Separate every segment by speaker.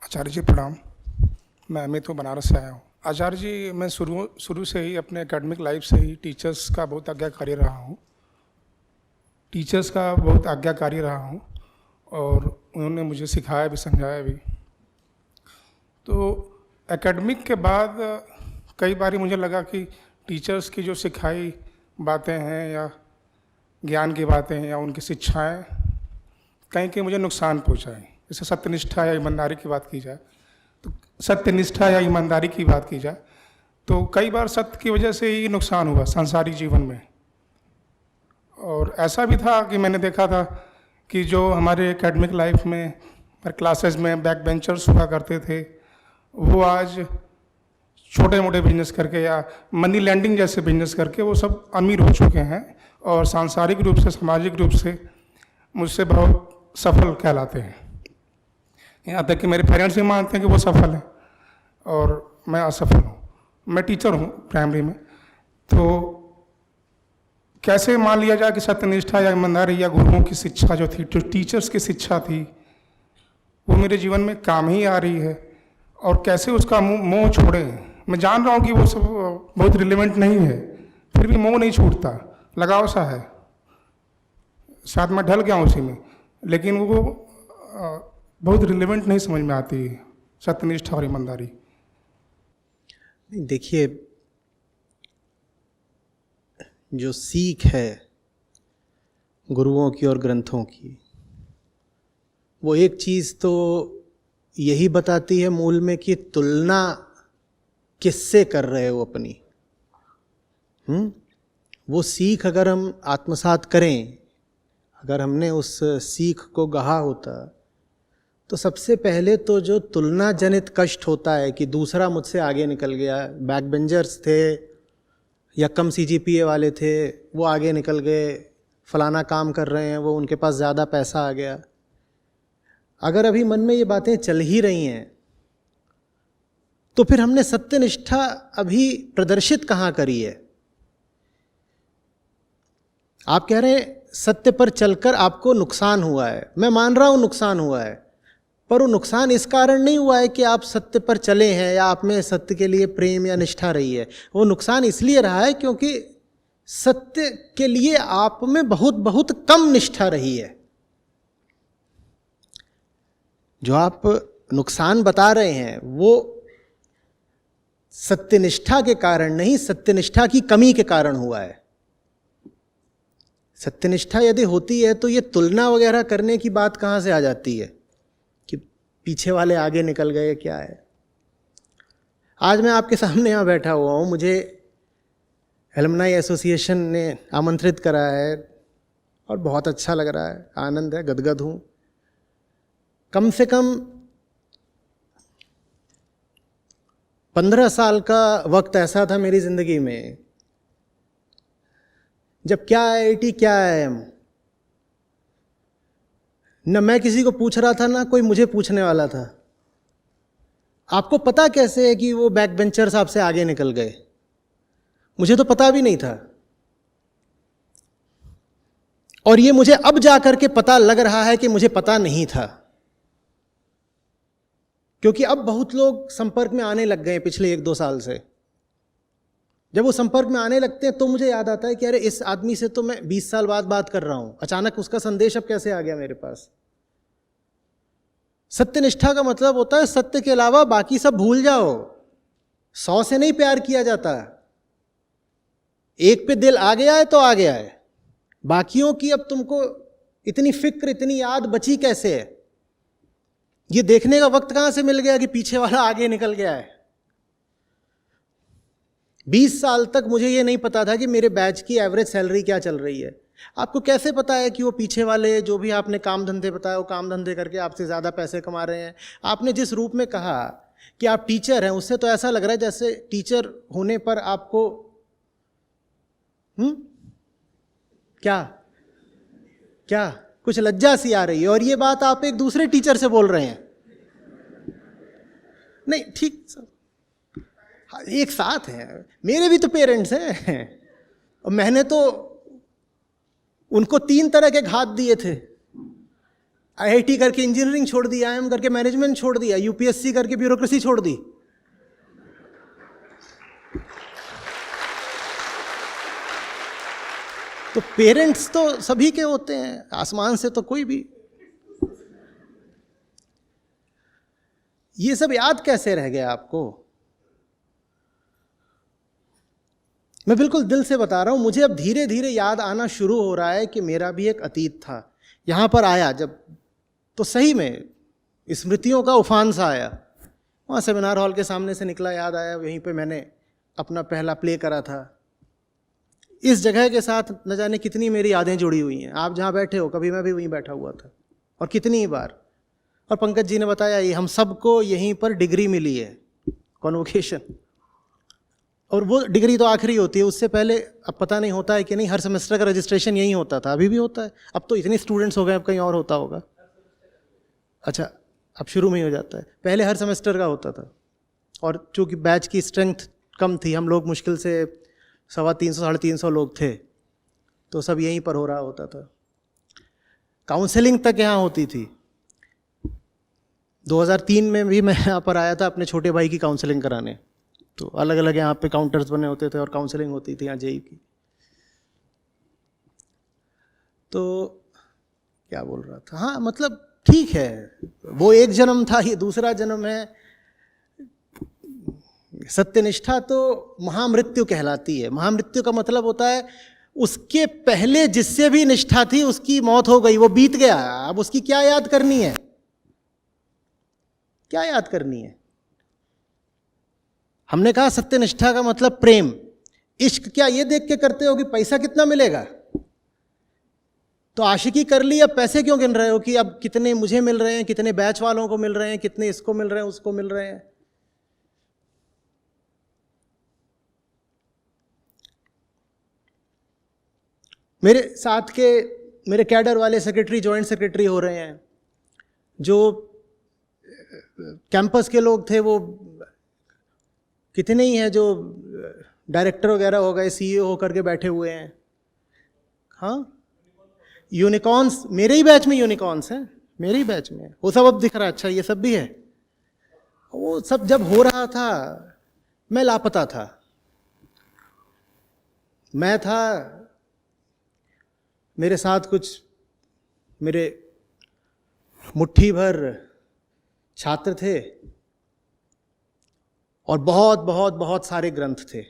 Speaker 1: आचार्य जी प्रणाम। मैं अमित हूँ, बनारस से आया हूँ। आचार्य जी, मैं शुरू से ही अपने एकेडमिक लाइफ से ही टीचर्स का बहुत आज्ञाकारी रहा हूँ। और उन्होंने मुझे सिखाया भी, समझाया भी। तो एकेडमिक के बाद कई बार मुझे लगा कि टीचर्स की जो सिखाई बातें हैं या ज्ञान की बातें हैं या उनकी शिक्षाएं कहीं कहीं मुझे नुकसान पहुँचाएं। जैसे सत्यनिष्ठा या ईमानदारी की बात की जाए तो कई बार सत्य की वजह से ही नुकसान हुआ सांसारिक जीवन में। और ऐसा भी था कि मैंने देखा था कि जो हमारे एकेडमिक लाइफ में क्लासेस में बैक बेंचर्स हुआ करते थे, वो आज छोटे मोटे बिजनेस करके या मनी लैंडिंग जैसे बिजनेस करके वो सब अमीर हो चुके हैं और सांसारिक रूप से, सामाजिक रूप से मुझसे बहुत सफल कहलाते हैं। यहाँ तक कि मेरे पेरेंट्स भी मानते हैं कि वो सफल हैं और मैं असफल हूँ। मैं टीचर हूँ प्राइमरी में। तो कैसे मान लिया जाए कि सत्यनिष्ठा या ईमानदारी या गुरुओं की शिक्षा जो थी, जो टीचर्स की शिक्षा थी, वो मेरे जीवन में काम ही आ रही है, और कैसे उसका मोह छोड़ें। मैं जान रहा हूँ कि वो सब बहुत रिलेवेंट नहीं है, फिर भी मोह नहीं छूटता, लगाव सा है। शायद मैं ढल गया हूँ उसी में, लेकिन वो बहुत रिलेवेंट नहीं समझ में आती है, सत्यनिष्ठा और ईमानदारी।
Speaker 2: देखिए, जो सीख है गुरुओं की और ग्रंथों की, वो एक चीज़ तो यही बताती है मूल में कि तुलना किससे कर रहे हो अपनी। वो सीख अगर हम आत्मसात करें, अगर हमने उस सीख को गढ़ा होता, तो सबसे पहले तो जो तुलना जनित कष्ट होता है कि दूसरा मुझसे आगे निकल गया, बैक बेंचर्स थे या कम सीजीपीए वाले थे, वो आगे निकल गए, फलाना काम कर रहे हैं, वो उनके पास ज़्यादा पैसा आ गया। अगर अभी मन में ये बातें चल ही रही हैं, तो फिर हमने सत्यनिष्ठा अभी प्रदर्शित कहाँ करी है? आप कह रहे हैं सत्य पर चलकर आपको नुकसान हुआ है। मैं मान रहा हूँ नुकसान हुआ है, पर वो नुकसान इस कारण नहीं हुआ है कि आप सत्य पर चले हैं या आप में सत्य के लिए प्रेम या निष्ठा रही है। वो नुकसान इसलिए रहा है क्योंकि सत्य के लिए आप में बहुत बहुत कम निष्ठा रही है। जो आप नुकसान बता रहे हैं वो सत्यनिष्ठा के कारण नहीं, सत्यनिष्ठा की कमी के कारण हुआ है। सत्यनिष्ठा यदि होती है तो ये तुलना वगैरह करने की बात कहाँ से आ जाती है कि पीछे वाले आगे निकल गए, क्या है। आज मैं आपके सामने यहाँ बैठा हुआ हूँ, मुझे एलुमनाई एसोसिएशन ने आमंत्रित करा है और बहुत अच्छा लग रहा है, आनंद है, गदगद हूँ। कम से कम 15 साल का वक्त ऐसा था मेरी ज़िंदगी में जब क्या IIT क्या IIM, न मैं किसी को पूछ रहा था ना कोई मुझे पूछने वाला था। आपको पता कैसे है कि वो बैक बेंचर्स आपसे आगे निकल गए? मुझे तो पता भी नहीं था, और ये मुझे अब जाकर के पता लग रहा है कि मुझे पता नहीं था, क्योंकि अब बहुत लोग संपर्क में आने लग गए पिछले 1-2 साल से। जब वो संपर्क में आने लगते हैं तो मुझे याद आता है कि अरे इस आदमी से तो मैं 20 साल बाद बात कर रहा हूं, अचानक उसका संदेश अब कैसे आ गया मेरे पास। सत्यनिष्ठा का मतलब होता है सत्य के अलावा बाकी सब भूल जाओ। 100 से नहीं प्यार किया जाता, एक पे दिल आ गया है तो आ गया है, बाकियों की अब तुमको इतनी फिक्र, इतनी याद बची कैसे है? ये देखने का वक्त कहां से मिल गया कि पीछे वाला आगे निकल गया है? 20 साल तक मुझे ये नहीं पता था कि मेरे बैच की एवरेज सैलरी क्या चल रही है। आपको कैसे पता है कि वो पीछे वाले जो भी आपने काम धंधे बताया, वो काम धंधे करके आपसे ज़्यादा पैसे कमा रहे हैं? आपने जिस रूप में कहा कि आप टीचर हैं, उससे तो ऐसा लग रहा है जैसे टीचर होने पर आपको क्या क्या कुछ लज्जा सी आ रही है, और ये बात आप एक दूसरे टीचर से बोल रहे हैं। नहीं ठीक, एक साथ हैं, मेरे भी तो पेरेंट्स हैं, और मैंने तो उनको 3 तरह के घात दिए थे। IIT करके इंजीनियरिंग छोड़ दी, IIM करके मैनेजमेंट छोड़ दिया, UPSC करके ब्यूरोक्रेसी छोड़ दी। तो पेरेंट्स तो सभी के होते हैं, आसमान से तो कोई भी। ये सब याद कैसे रह गया आपको? मैं बिल्कुल दिल से बता रहा हूं, मुझे अब धीरे धीरे याद आना शुरू हो रहा है कि मेरा भी एक अतीत था। यहां पर आया जब, तो सही में स्मृतियों का उफान सा आया। वहाँ सेमिनार हॉल के सामने से निकला, याद आया वहीं पे मैंने अपना पहला प्ले करा था। इस जगह के साथ न जाने कितनी मेरी यादें जुड़ी हुई हैं। आप जहाँ बैठे हो, कभी मैं भी वहीं बैठा हुआ था, और कितनी ही बार। और पंकज जी ने बताया, ये हम सबको यहीं पर डिग्री मिली है, कॉन्वोकेशन। और वो डिग्री तो आखिरी होती है, उससे पहले अब पता नहीं होता है कि नहीं, हर सेमेस्टर का रजिस्ट्रेशन यहीं होता था, अभी भी होता है। अब तो इतने स्टूडेंट्स हो गए, अब कहीं और होता होगा। अच्छा, अब शुरू में ही हो जाता है, पहले हर सेमेस्टर का होता था। और चूँकि बैच की स्ट्रेंथ कम थी, हम लोग मुश्किल से 350 साढ़े 300 लोग थे, तो सब यहीं पर हो रहा होता था। काउंसलिंग तक यहाँ होती थी। 2003 में भी मैं यहाँ पर आया था अपने छोटे भाई की काउंसलिंग कराने। तो अलग अलग यहाँ पे काउंटर्स बने होते थे और काउंसलिंग होती थी यहाँ जेई की। तो क्या बोल रहा था, हाँ मतलब ठीक है, वो एक जन्म था, ये दूसरा जन्म है। सत्यनिष्ठा तो महामृत्यु कहलाती है। महामृत्यु का मतलब होता है उसके पहले जिससे भी निष्ठा थी उसकी मौत हो गई, वो बीत गया, अब उसकी क्या याद करनी है, क्या याद करनी है। हमने कहा सत्यनिष्ठा का मतलब प्रेम। इश्क क्या ये देख के करते हो कि पैसा कितना मिलेगा? तो आशिकी कर ली, अब पैसे क्यों गिन रहे हो कि अब कितने मुझे मिल रहे हैं, कितने बैच वालों को मिल रहे हैं, कितने इसको मिल रहे हैं, उसको मिल रहे हैं। मेरे साथ के मेरे कैडर वाले सेक्रेटरी, जॉइंट सेक्रेटरी हो रहे हैं। जो कैंपस के लोग थे वो कितने ही हैं जो डायरेक्टर वगैरह हो गए, CEO होकर के बैठे हुए हैं। हाँ, यूनिकॉर्न्स मेरे ही बैच में, यूनिकॉर्न्स हैं मेरे ही बैच में। वो सब अब दिख रहा है, अच्छा ये सब भी है। वो सब जब हो रहा था मैं लापता था। मैं था, मेरे साथ कुछ मेरे मुट्ठी भर छात्र थे और बहुत बहुत बहुत सारे ग्रंथ थे।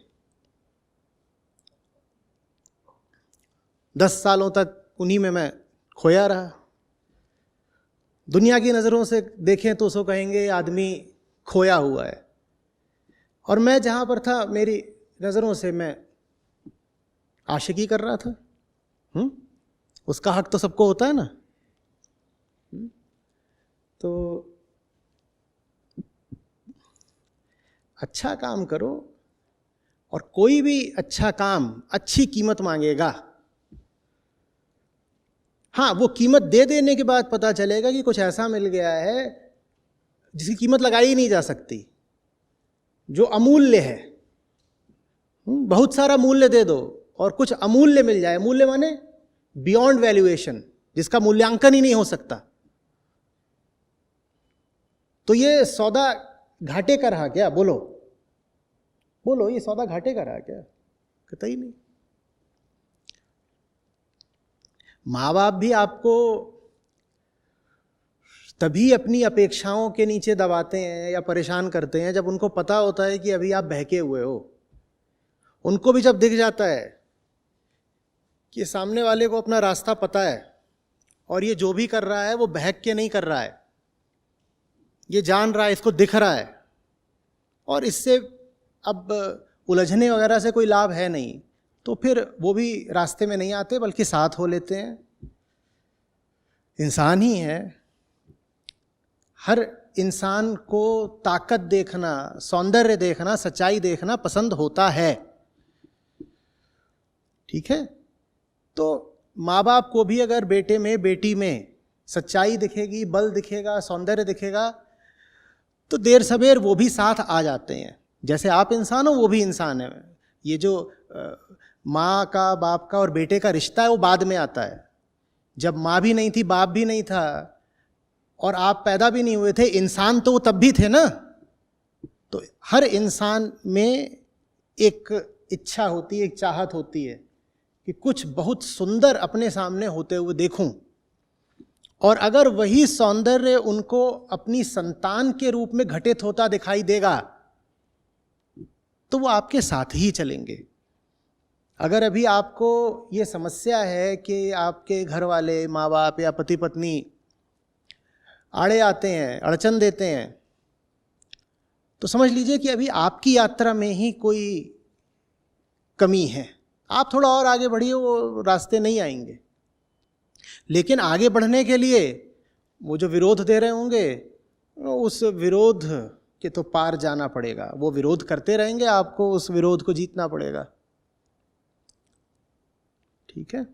Speaker 2: 10 सालों तक उन्हीं में मैं खोया रहा। दुनिया की नज़रों से देखें तो उसको कहेंगे आदमी खोया हुआ है, और मैं जहाँ पर था मेरी नज़रों से मैं आशिकी कर रहा था। उसका हक तो सबको होता है ना। तो अच्छा काम करो, और कोई भी अच्छा काम अच्छी कीमत मांगेगा। हाँ, वो कीमत दे देने के बाद पता चलेगा कि कुछ ऐसा मिल गया है जिसकी कीमत लगाई ही नहीं जा सकती, जो अमूल्य है। बहुत सारा मूल्य दे दो और कुछ अमूल्य मिल जाए। मूल्य माने बियॉन्ड वैल्यूएशन, जिसका मूल्यांकन ही नहीं हो सकता। तो ये सौदा घाटे का रहा क्या? बोलो बोलो, ये सौदा घाटे का रहा क्या? कतई नहीं। माँ बाप भी आपको तभी अपनी अपेक्षाओं के नीचे दबाते हैं या परेशान करते हैं जब उनको पता होता है कि अभी आप बहके हुए हो। उनको भी जब दिख जाता है कि सामने वाले को अपना रास्ता पता है और ये जो भी कर रहा है वो बहक के नहीं कर रहा है, ये जान रहा है, इसको दिख रहा है, और इससे अब उलझने वगैरह से कोई लाभ है नहीं, तो फिर वो भी रास्ते में नहीं आते बल्कि साथ हो लेते हैं। इंसान ही है। हर इंसान को ताकत देखना, सौंदर्य देखना, सच्चाई देखना पसंद होता है। ठीक है? तो माँ बाप को भी अगर बेटे में, बेटी में सच्चाई दिखेगी, बल दिखेगा, सौंदर्य दिखेगा, तो देर सवेर वो भी साथ आ जाते हैं। जैसे आप इंसान हो, वो भी इंसान है। ये जो माँ का, बाप का और बेटे का रिश्ता है वो बाद में आता है। जब माँ भी नहीं थी, बाप भी नहीं था, और आप पैदा भी नहीं हुए थे, इंसान तो वो तब भी थे ना। तो हर इंसान में एक इच्छा होती है, एक चाहत होती है कि कुछ बहुत सुंदर अपने सामने होते हुए देखूं, और अगर वही सौंदर्य उनको अपनी संतान के रूप में घटित होता दिखाई देगा तो वो आपके साथ ही चलेंगे। अगर अभी आपको ये समस्या है कि आपके घर वाले, माँ बाप या पति पत्नी आड़े आते हैं, अड़चन देते हैं, तो समझ लीजिए कि अभी आपकी यात्रा में ही कोई कमी है। आप थोड़ा और आगे बढ़िए, वो रास्ते नहीं आएंगे। लेकिन आगे बढ़ने के लिए वो जो विरोध दे रहे होंगे, उस विरोध के तो पार जाना पड़ेगा। वो विरोध करते रहेंगे, आपको उस विरोध को जीतना पड़ेगा। ठीक है।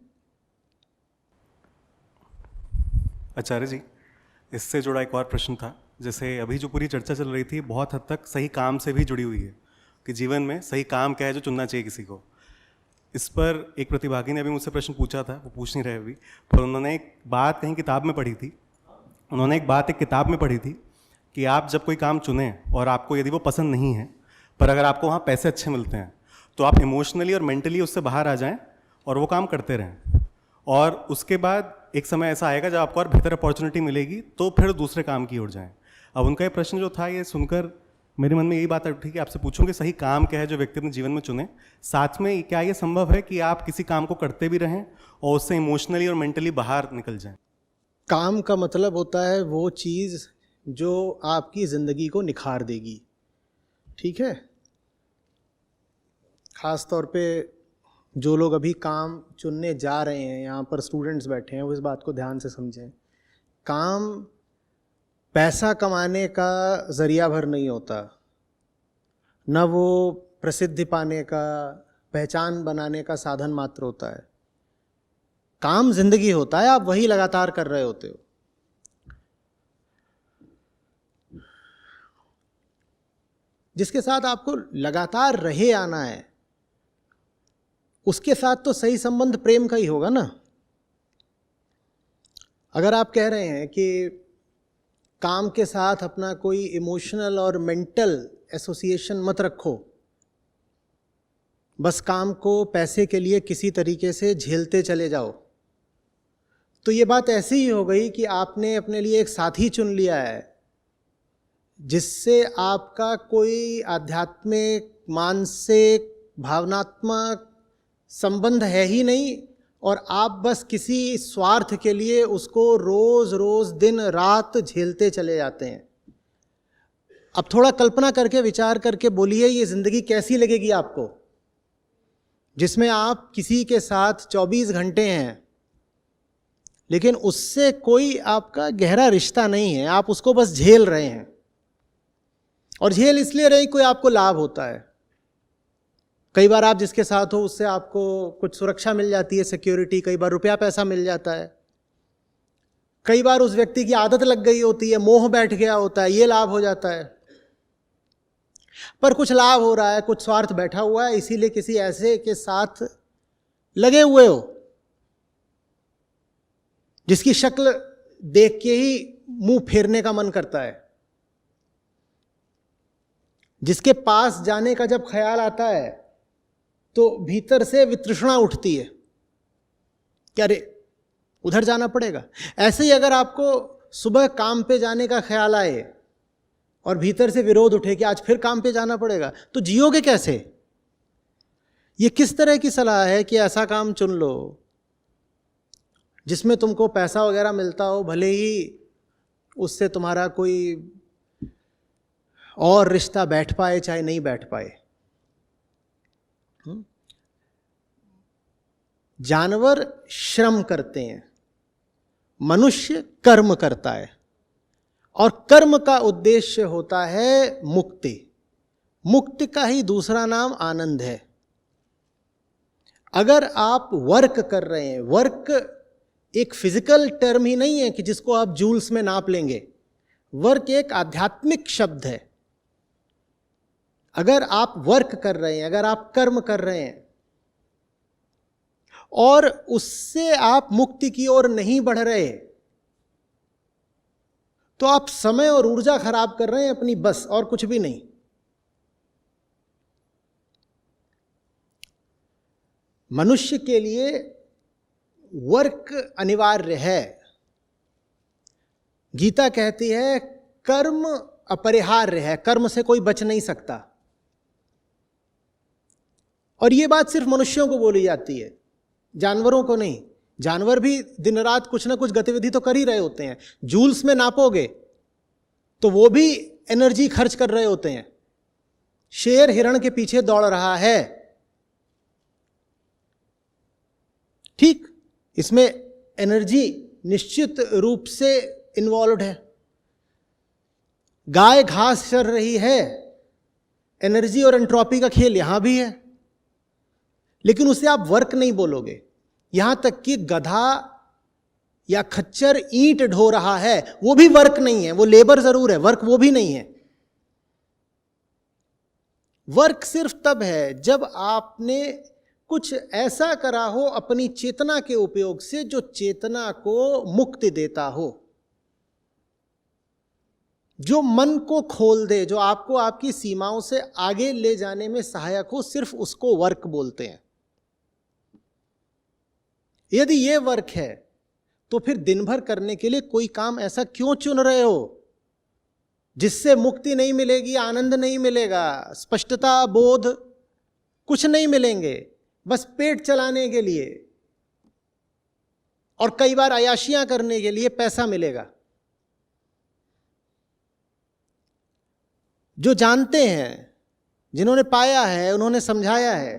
Speaker 3: आचार्य जी, इससे जुड़ा एक और प्रश्न था। जैसे अभी जो पूरी चर्चा चल रही थी बहुत हद तक सही काम से भी जुड़ी हुई है कि जीवन में सही काम क्या है जो चुनना चाहिए किसी को। इस पर एक प्रतिभागी ने अभी मुझसे प्रश्न पूछा था, वो पूछ नहीं रहे अभी, पर उन्होंने एक बात कहीं किताब में पढ़ी थी। उन्होंने एक बात एक किताब में पढ़ी थी कि आप जब कोई काम चुनें और आपको यदि वो पसंद नहीं है, पर अगर आपको वहाँ पैसे अच्छे मिलते हैं, तो आप इमोशनली और मेंटली उससे बाहर आ जाएं और वो काम करते रहें। और उसके बाद एक समय ऐसा आएगा जब आपको और बेहतर अपॉर्चुनिटी मिलेगी तो फिर दूसरे काम की ओर जाएं। अब उनका ये प्रश्न जो था, ये सुनकर मेरे मन में यही बात उठी कि आपसे पूछूं कि सही काम क्या है जो व्यक्ति अपने जीवन में चुने। साथ में क्या ये संभव है कि आप किसी काम को करते भी रहें और उससे इमोशनली और मेंटली बाहर निकल जाएं?
Speaker 2: काम का मतलब होता है वो चीज़ जो आपकी ज़िंदगी को निखार देगी। ठीक है। ख़ास तौर पे जो लोग अभी काम चुनने जा रहे हैं, यहाँ पर स्टूडेंट्स बैठे हैं, वो इस बात को ध्यान से समझें। काम पैसा कमाने का ज़रिया भर नहीं होता, न वो प्रसिद्धि पाने का, पहचान बनाने का साधन मात्र होता है। काम जिंदगी होता है, आप वही लगातार कर रहे होते हो। जिसके साथ आपको लगातार रहे आना है, उसके साथ तो सही संबंध प्रेम का ही होगा ना। अगर आप कह रहे हैं कि काम के साथ अपना कोई इमोशनल और मेंटल एसोसिएशन मत रखो, बस काम को पैसे के लिए किसी तरीके से झेलते चले जाओ, तो ये बात ऐसी ही हो गई कि आपने अपने लिए एक साथी चुन लिया है जिससे आपका कोई आध्यात्मिक, मानसिक, भावनात्मक संबंध है ही नहीं, और आप बस किसी स्वार्थ के लिए उसको रोज रोज दिन रात झेलते चले जाते हैं। अब थोड़ा कल्पना करके, विचार करके बोलिए, ये जिंदगी कैसी लगेगी आपको, जिसमें आप किसी के साथ 24 घंटे हैं लेकिन उससे कोई आपका गहरा रिश्ता नहीं है, आप उसको बस झेल रहे हैं। और झेल इसलिए रहे कोई आपको लाभ होता है। कई बार आप जिसके साथ हो उससे आपको कुछ सुरक्षा मिल जाती है, सिक्योरिटी, कई बार रुपया पैसा मिल जाता है, कई बार उस व्यक्ति की आदत लग गई होती है, मोह बैठ गया होता है, ये लाभ हो जाता है। पर कुछ लाभ हो रहा है, कुछ स्वार्थ बैठा हुआ है, इसीलिए किसी ऐसे के साथ लगे हुए हो जिसकी शक्ल देख के ही मुंह फेरने का मन करता है, जिसके पास जाने का जब ख्याल आता है तो भीतर से वितृष्णा उठती है कि अरे उधर जाना पड़ेगा। ऐसे ही अगर आपको सुबह काम पे जाने का ख्याल आए और भीतर से विरोध उठे कि आज फिर काम पे जाना पड़ेगा, तो जियोगे कैसे? ये किस तरह की सलाह है कि ऐसा काम चुन लो जिसमें तुमको पैसा वगैरह मिलता हो, भले ही उससे तुम्हारा कोई और रिश्ता बैठ पाए चाहे नहीं बैठ पाए। जानवर श्रम करते हैं, मनुष्य कर्म करता है, और कर्म का उद्देश्य होता है मुक्ति। मुक्ति का ही दूसरा नाम आनंद है। अगर आप वर्क कर रहे हैं, वर्क एक फिजिकल टर्म ही नहीं है कि जिसको आप जूल्स में नाप लेंगे, वर्क एक आध्यात्मिक शब्द है। अगर आप वर्क कर रहे हैं, अगर आप कर्म कर रहे हैं और उससे आप मुक्ति की ओर नहीं बढ़ रहे, तो आप समय और ऊर्जा खराब कर रहे हैं अपनी, बस, और कुछ भी नहीं। मनुष्य के लिए वर्क अनिवार्य है। गीता कहती है कर्म अपरिहार्य है, कर्म से कोई बच नहीं सकता। और ये बात सिर्फ मनुष्यों को बोली जाती है, जानवरों को नहीं। जानवर भी दिन रात कुछ ना कुछ गतिविधि तो कर ही रहे होते हैं। जूल्स में नापोगे तो वो भी एनर्जी खर्च कर रहे होते हैं। शेर हिरण के पीछे दौड़ रहा है, ठीक, इसमें एनर्जी निश्चित रूप से इन्वॉल्व है। गाय घास चर रही है, एनर्जी और एंट्रोपी का खेल यहां भी है, लेकिन उसे आप वर्क नहीं बोलोगे। यहां तक कि गधा या खच्चर ईंट ढो रहा है, वो भी वर्क नहीं है, वो लेबर जरूर है, वर्क वो भी नहीं है। वर्क सिर्फ तब है जब आपने कुछ ऐसा करा हो अपनी चेतना के उपयोग से जो चेतना को मुक्ति देता हो, जो मन को खोल दे, जो आपको आपकी सीमाओं से आगे ले जाने में सहायक हो, सिर्फ उसको वर्क बोलते हैं। यदि ये वर्क है तो फिर दिन भर करने के लिए कोई काम ऐसा क्यों चुन रहे हो जिससे मुक्ति नहीं मिलेगी, आनंद नहीं मिलेगा, स्पष्टता, बोध कुछ नहीं मिलेंगे, बस पेट चलाने के लिए और कई बार अयाशियां करने के लिए पैसा मिलेगा। जो जानते हैं, जिन्होंने पाया है, उन्होंने समझाया है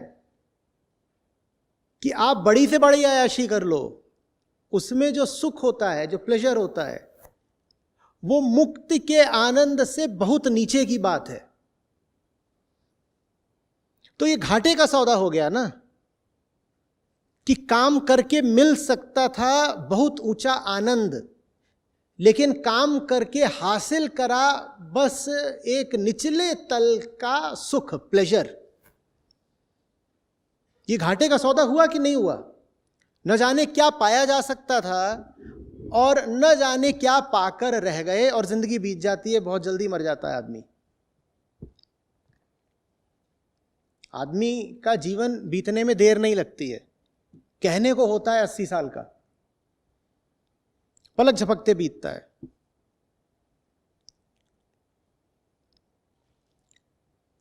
Speaker 2: कि आप बड़ी से बड़ी अयाशी कर लो, उसमें जो सुख होता है, जो प्लेजर होता है, वो मुक्ति के आनंद से बहुत नीचे की बात है। तो ये घाटे का सौदा हो गया ना, कि काम करके मिल सकता था बहुत ऊंचा आनंद, लेकिन काम करके हासिल करा बस एक निचले तल का सुख, प्लेजर। ये घाटे का सौदा हुआ कि नहीं हुआ? न जाने क्या पाया जा सकता था और न जाने क्या पाकर रह गए, और जिंदगी बीत जाती है, बहुत जल्दी मर जाता है आदमी। आदमी का जीवन बीतने में देर नहीं लगती है, कहने को होता है 80 साल का, पलक झपकते बीतता है।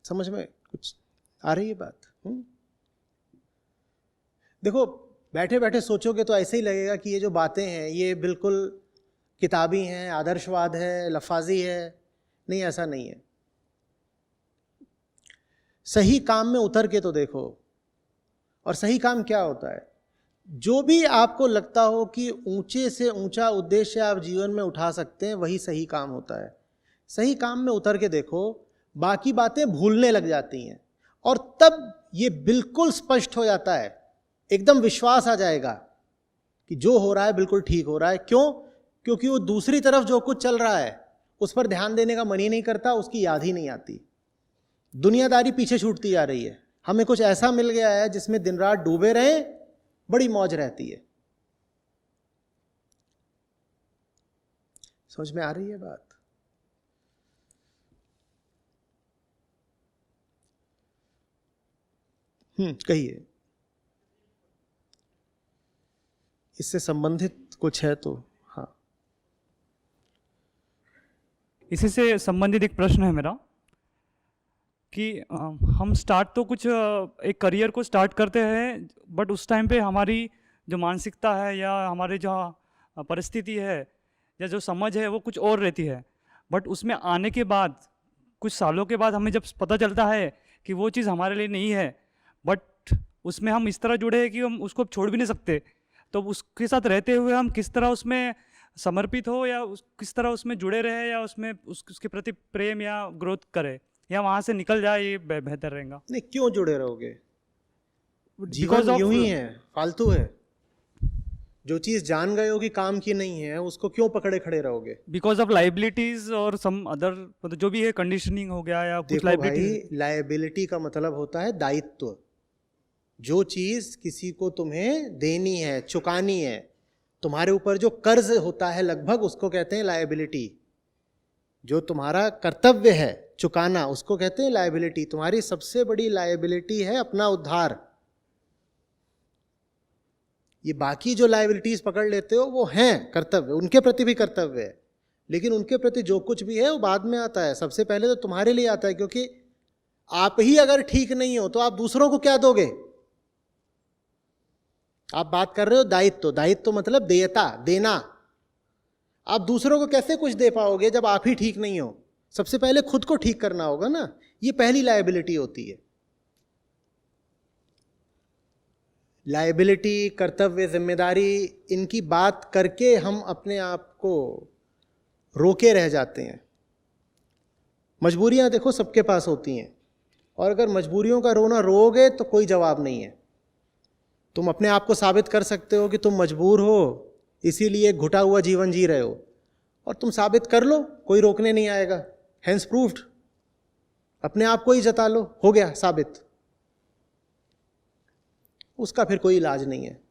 Speaker 2: समझ में कुछ आ रही है बात? देखो, बैठे बैठे सोचोगे तो ऐसे ही लगेगा कि ये जो बातें हैं ये बिल्कुल किताबी हैं, आदर्शवाद है, लफाजी है। नहीं, ऐसा नहीं है। सही काम में उतर के तो देखो। और सही काम क्या होता है? जो भी आपको लगता हो कि ऊंचे से ऊंचा उद्देश्य आप जीवन में उठा सकते हैं, वही सही काम होता है। सही काम में उतर के देखो, बाकी बातें भूलने लग जाती हैं, और तब ये बिल्कुल स्पष्ट हो जाता है, एकदम विश्वास आ जाएगा कि जो हो रहा है बिल्कुल ठीक हो रहा है। क्यों? क्योंकि वो दूसरी तरफ जो कुछ चल रहा है उस पर ध्यान देने का मन ही नहीं करता, उसकी याद ही नहीं आती। दुनियादारी पीछे छूटती जा रही है। हमें कुछ ऐसा मिल गया है जिसमें दिन रात डूबे रहें, बड़ी मौज रहती है। समझ में आ रही है बात? कहिए, इससे संबंधित कुछ है तो। हाँ,
Speaker 4: इसी से संबंधित एक प्रश्न है मेरा कि हम स्टार्ट तो कुछ एक करियर को स्टार्ट करते हैं, बट उस टाइम पे हमारी जो मानसिकता है या हमारी जो परिस्थिति है या जो समझ है वो कुछ और रहती है। बट उसमें आने के बाद कुछ सालों के बाद हमें जब पता चलता है कि वो चीज़ हमारे लिए नहीं है, बट उसमें हम इस तरह जुड़े हैं कि हम उसको छोड़ भी नहीं सकते, तो उसके साथ रहते हुए हम किस तरह उसमें समर्पित हो या किस तरह उसमें जुड़े रहे या उसमें उसके प्रति प्रेम या ग्रोथ करे या वहाँ से निकल जाए, ये बेहतर रहेगा।
Speaker 2: नहीं, क्यों जुड़े रहोगे? जीवन यूं ही है, फालतू है। जो चीज जान गए हो कि काम की नहीं है, उसको क्यों पकड़े खड़े रहोगे?
Speaker 4: बिकॉज ऑफ लाइबिलिटीज और सम अदर, मतलब जो भी है, कंडीशनिंग हो गया या कुछ
Speaker 2: लाइबिलिटी। लाइबिलिटी का मतलब होता है दायित्व। जो चीज किसी को तुम्हें देनी है, चुकानी है, तुम्हारे ऊपर जो कर्ज होता है लगभग, उसको कहते हैं लायबिलिटी। जो तुम्हारा कर्तव्य है चुकाना, उसको कहते हैं लायबिलिटी। तुम्हारी सबसे बड़ी लायबिलिटी है अपना उद्धार। ये बाकी जो लायबिलिटीज पकड़ लेते हो वो हैं कर्तव्य, उनके प्रति भी कर्तव्य है, लेकिन उनके प्रति जो कुछ भी है वो बाद में आता है। सबसे पहले तो तुम्हारे लिए आता है, क्योंकि आप ही अगर ठीक नहीं हो तो आप दूसरों को क्या दोगे? आप बात कर रहे हो दायित्व, दायित्व मतलब देयता, देना। आप दूसरों को कैसे कुछ दे पाओगे जब आप ही ठीक नहीं हो? सबसे पहले खुद को ठीक करना होगा ना। ये पहली लायबिलिटी होती है। लायबिलिटी, कर्तव्य, जिम्मेदारी, इनकी बात करके हम अपने आप को रोके रह जाते हैं। मजबूरियां देखो सबके पास होती हैं, और अगर मजबूरियों का रोना रोओगे तो कोई जवाब नहीं है। तुम अपने आप को साबित कर सकते हो कि तुम मजबूर हो, इसीलिए घुटा हुआ जीवन जी रहे हो, और तुम साबित कर लो, कोई रोकने नहीं आएगा। हैंस प्रूफ्ड, अपने आप को ही जता लो, हो गया साबित। उसका फिर कोई इलाज नहीं है।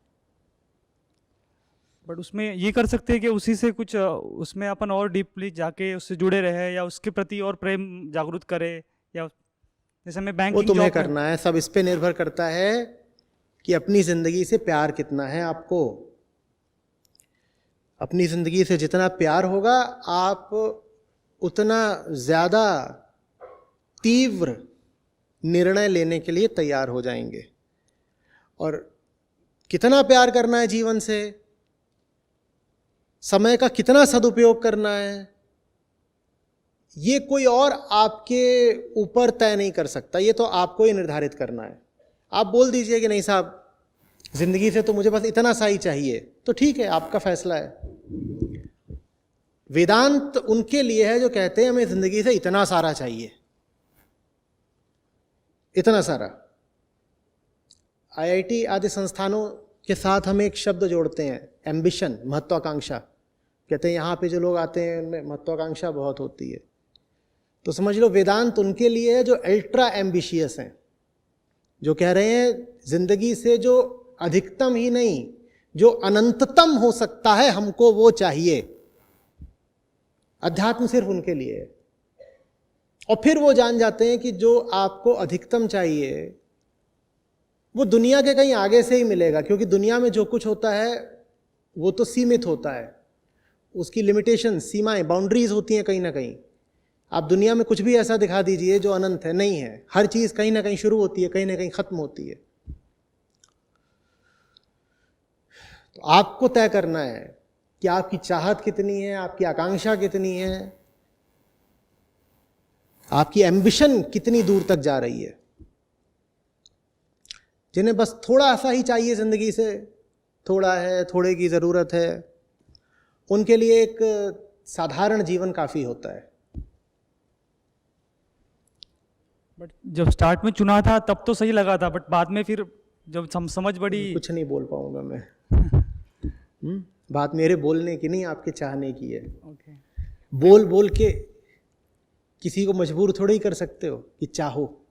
Speaker 4: बट उसमें ये कर सकते हैं कि उसी से कुछ उसमें अपन और डीपली जाके उससे जुड़े रहे, या उसके प्रति और प्रेम जागरूक करे, या जैसे मैं
Speaker 2: वो
Speaker 4: बैंकिंग
Speaker 2: तुम्हें
Speaker 4: जॉब में-
Speaker 2: करना है। सब इस पे निर्भर करता है कि अपनी जिंदगी से प्यार कितना है आपको। अपनी जिंदगी से जितना प्यार होगा, आप उतना ज्यादा तीव्र निर्णय लेने के लिए तैयार हो जाएंगे। और कितना प्यार करना है जीवन से, समय का कितना सदुपयोग करना है, ये कोई और आपके ऊपर तय नहीं कर सकता। ये तो आपको ही निर्धारित करना है। आप बोल दीजिए कि नहीं साहब, जिंदगी से तो मुझे बस इतना सा ही चाहिए, तो ठीक है, आपका फैसला है। वेदांत उनके लिए है जो कहते हैं हमें जिंदगी से इतना सारा चाहिए, इतना सारा। आईआईटी आदि संस्थानों के साथ हम एक शब्द जोड़ते हैं, एम्बिशन, महत्वाकांक्षा। कहते हैं यहाँ पे जो लोग आते हैं उनमें महत्वाकांक्षा बहुत होती है। तो समझ लो वेदांत उनके लिए है जो अल्ट्रा एम्बिशियस हैं, जो कह रहे हैं जिंदगी से जो अधिकतम ही नहीं, जो अनंततम हो सकता है, हमको वो चाहिए। अध्यात्म सिर्फ उनके लिए है। और फिर वो जान जाते हैं कि जो आपको अधिकतम चाहिए वो दुनिया के कहीं आगे से ही मिलेगा, क्योंकि दुनिया में जो कुछ होता है वो तो सीमित होता है, उसकी लिमिटेशन, सीमाएं, बाउंड्रीज होती हैं कहीं ना कहीं। आप दुनिया में कुछ भी ऐसा दिखा दीजिए जो अनंत है, नहीं है। हर चीज कहीं ना कहीं शुरू होती है, कहीं ना कहीं खत्म होती है। तो आपको तय करना है कि आपकी चाहत कितनी है, आपकी आकांक्षा कितनी है, आपकी एम्बिशन कितनी दूर तक जा रही है। जिन्हें बस थोड़ा सा ही चाहिए जिंदगी से, थोड़ा है, थोड़े की जरूरत है, उनके लिए एक साधारण जीवन काफी होता है।
Speaker 4: बट जब स्टार्ट में चुना था तब तो सही लगा था, बट बाद में फिर जब समझ बड़ी।
Speaker 2: कुछ नहीं बोल पाऊंगा मैं। बात मेरे बोलने की नहीं, आपके चाहने की है।
Speaker 4: ओके।
Speaker 2: बोल बोल के किसी को मजबूर थोड़ी कर सकते हो कि चाहो।